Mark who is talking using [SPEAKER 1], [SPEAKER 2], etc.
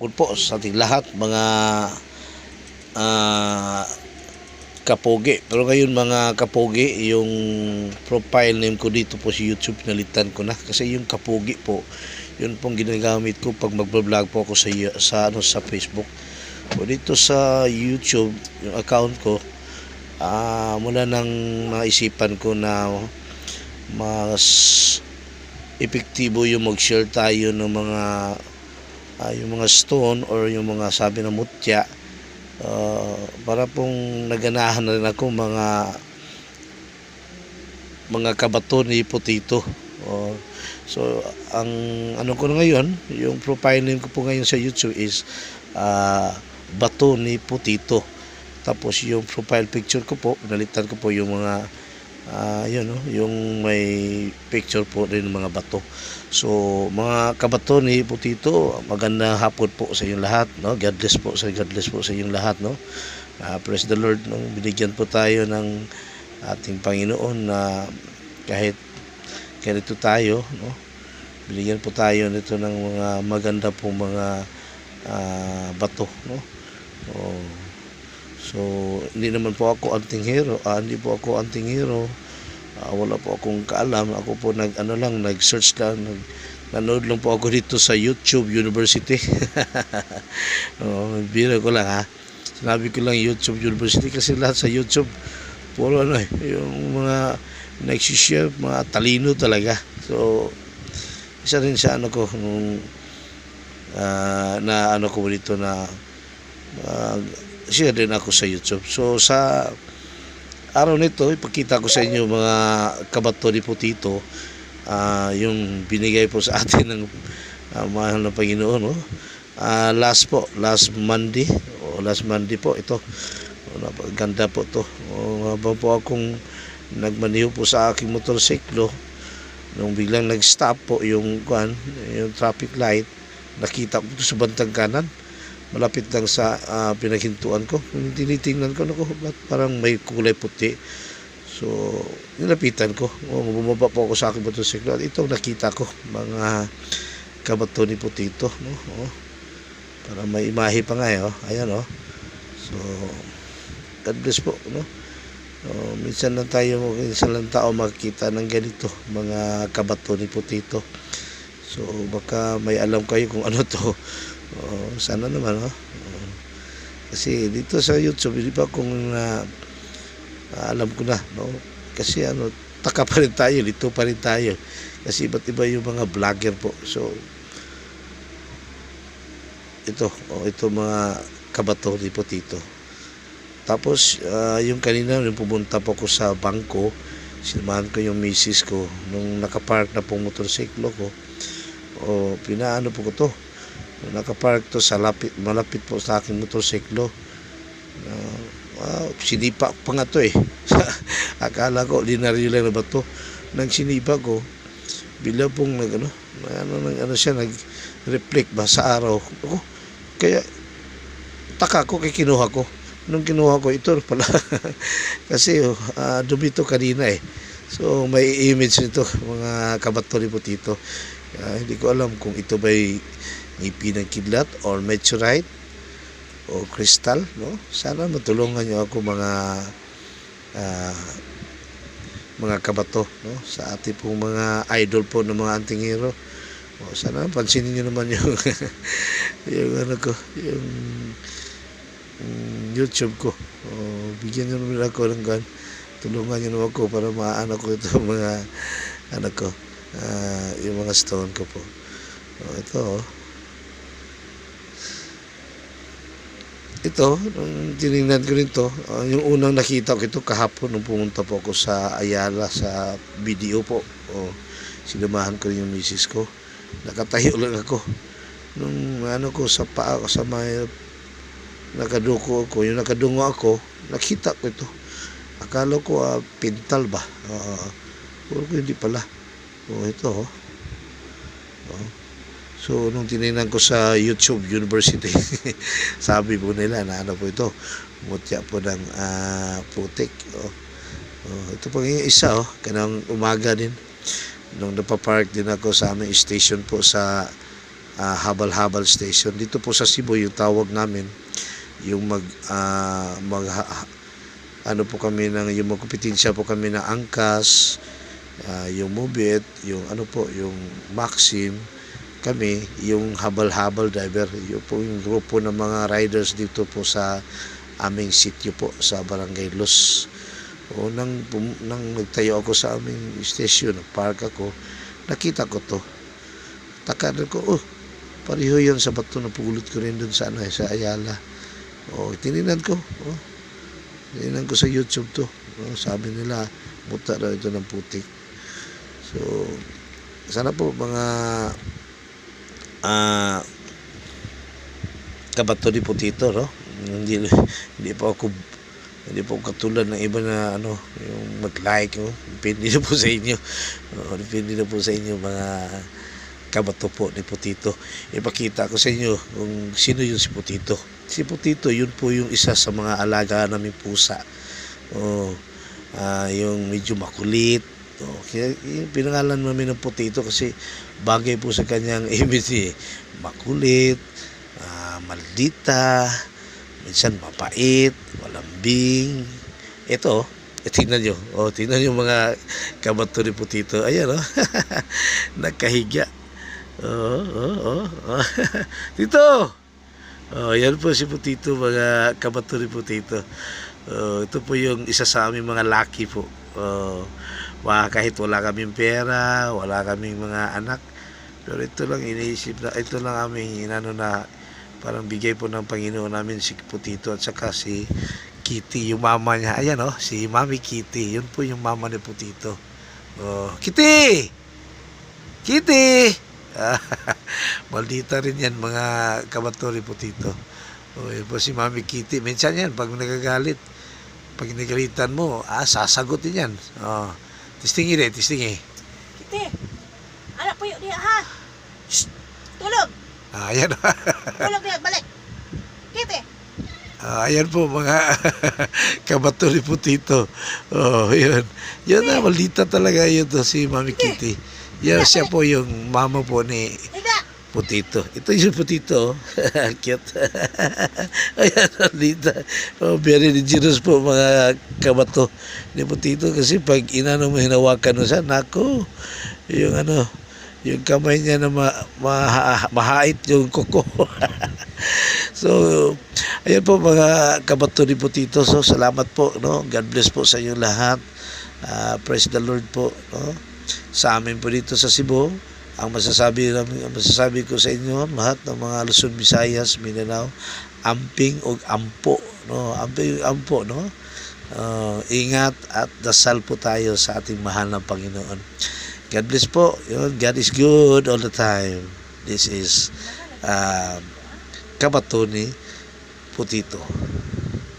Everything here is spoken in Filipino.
[SPEAKER 1] hapon po sa ating lahat mga ah, kapogi. Pero ngayon mga kapogi, yung profile name ko dito po sa YouTube nalitan ko na kasi yung kapogi po, yun pong ginagamit ko pag magbablog po ako sa Facebook. O dito sa YouTube, yung account ko, mula nang naisipan ko na mas epektibo yung mag-share tayo ng mga yung mga stone or yung mga sabi ng mutya, para pong naganahan na rin ako mga kabato ni Potato. So ang ano ko na ngayon, yung profile name ko po ngayon sa YouTube is Bato ni Potato. Tapos yung profile picture ko po, nalitan ko po yung mga yun, no? Yung may picture po rin ng mga bato. So mga kabato ni Potato, magandang hapon po sa inyong lahat, no? God bless po sa inyong lahat, no? Praise the Lord, no? Binigyan po tayo ng ating Panginoon na kahit ganito tayo, no? Binigyan po tayo nito ng mga maganda po mga bato, no? So hindi naman po ako anting-hero, hindi po ako anting-hero. Wala po akong kaalam. Ako po nag-search lang, nanood lang po ako dito sa YouTube University. Biro ko lang, ha. Sinabi ko lang YouTube University kasi lahat sa YouTube puro yung mga nagsishare, mga talino talaga. So isa rin sa ano ko nung na ano ko dito na share din ako sa YouTube. So sa araw nito, ipakita ko sa inyo mga kabato ni Potato, yung binigay po sa atin ng mahal na Panginoon, no? Last Monday po ito. Napaganda po to. Habang po akong nagmaniho po sa aking motorsiklo, nung biglang nag-stop po yung traffic light, nakita ko ito sa bantang kanan, malapit lang sa pinaghintuan ko. Tinitingnan ko, parang may kulay puti. So nilapitan ko, bumaba po ako sa aking motorsiklo at itong nakita ko, mga kabato ni Potato, no? Para may imahe pa nga, ayan, so God bless po, no? Minsan lang tao makikita ng ganito, mga kabato ni Potato. So baka may alam kayo kung ano to. Sana naman, kasi dito sa YouTube hindi pa kung alam ko na, no? Kasi taka pa rin tayo, lito pa rin tayo kasi iba't iba yung mga vlogger po. So ito mga kabato ni Potato. Tapos yung kanina nung pumunta po ko sa bangko, sinamahan ko yung misis ko nung nakapark na pong motorsiklo ko. Pinaano po ko to, nakapark to sa malapit po sa aking motorsiklo. Sinipa pa nga to akala ko ordinaryo lang na ba to. Nang sinipa ko, bila pong nag-reflect ba sa araw. Kaya taka ko, kay kinuha ko. Nung kinuha ko, ito pala kasi dumi to kanina So may image nito, mga kabato ni Potato. Hindi ko alam kung ito ba'y ngipin ng kidlat or meteorite o crystal, no? Sana matulungan niyo ako mga kabato, no? Sa ating pong mga idol po ng mga anting-hero. Sana pansinin niyo naman yung yung YouTube ko. Bigyan niyo naman ako ng tulungan niyo naman ako para maano ko ito mga yung mga stone ko po. Ito, nung tinignan ko rin to, yung unang nakita ko ito kahapon nung pumunta po ako sa Ayala sa video po. Sinamahan ko rin yung misis ko. Nakatayo lang ako. Nung ko sa paa ko, sa may nakaduko ako, yung nakadungo ako, nakita ko ito. Akala ko pintal ba? Puro ko hindi pala. Ito. So nung tinignan ko sa YouTube University, sabi po nila na po ito, mutya po ng putik. Ito po yung isa, kanang umaga din, nung napapark din ako sa aming station po sa habal-habal station. Dito po sa Cebu yung tawag namin yung ano po kami ng yung magkompetensya po kami ng angkas, yung Mubit, yung ano po, yung Maxim, kami yung habal-habal driver. Yung po yung grupo ng mga riders dito po sa aming sitio po sa Barangay Los. O nang nagtayo ako sa aming station, park ako, nakita ko to. Takadan ko, pareho yan sa bato na pulot ko rin dun sa sa Ayala. Tininan ko, tininan ko sa YouTube to. Sabi nila, muta raw ito ng putik. So, sana po mga kabato ni Putito, no? Hindi po ako katulad ng iba na yung mag-like, depende na po sa inyo. Depende na po sa inyo mga kabato po ni Putito. Ipakita ko sa inyo kung sino yung si Putito. Si Putito, yun po yung isa sa mga alaga naming pusa. Yung medyo makulit. Kaya pinangalan namin ng Putito kasi bagay po sa kanyang image. Makulit, maldita, minsan mapait, malambing. Ito, tingnan nyo. Tingnan nyo mga kabato ni Putito. Ayan, nagkahiga. Tito! Yan po si Putito, mga kabato ni Putito. Ito po yung isa sa aming mga lucky po. Kahit wala kaming pera, wala kaming mga anak, pero ito lang iniisip na, ito lang aming na parang bigay po ng Panginoon namin si Putito at saka si Kitty, yung mama niya. Ayan si Mami Kitty. Yun po yung mama ni Putito. Kitty! Kitty! Maldita rin yan mga kabato ni Putito. Yun po si Mami Kitty. Minsan yan, pag nagagalit, pag nagalitan mo, sasagutin yan. Tistingi rin, tistingi.
[SPEAKER 2] Kitty! Anak po yun, ha? Shhh! Tulog!
[SPEAKER 1] Ayan.
[SPEAKER 2] Tulog niya, balik! Kitty!
[SPEAKER 1] Ayan po mga kabato ni Putito. Yun. Yun na, maldita talaga yun to, si Mami Kitty. Yan, siya po yung mama po ni Putito. Ito yung Putito. Cute. Ayan, maldita. Very dangerous po mga kabato ni Putito kasi pag mo hinawakan mo siya, nako, yung yung kamay niya na mahait yung kuko. So, ayan po mga kabato ni Putito. So, salamat po, no? God bless po sa inyo lahat. Praise the Lord po, no? Sa amin po dito sa Cebu, ang masasabi ko sa inyo, lahat ng mga Luzon, Visayas, Mindanao, amping o ampo, no? Amping o ampo, no? Ingat at dasal po tayo sa ating mahal na Panginoon. God bless po. God is good all the time. This is kabato ni Putito.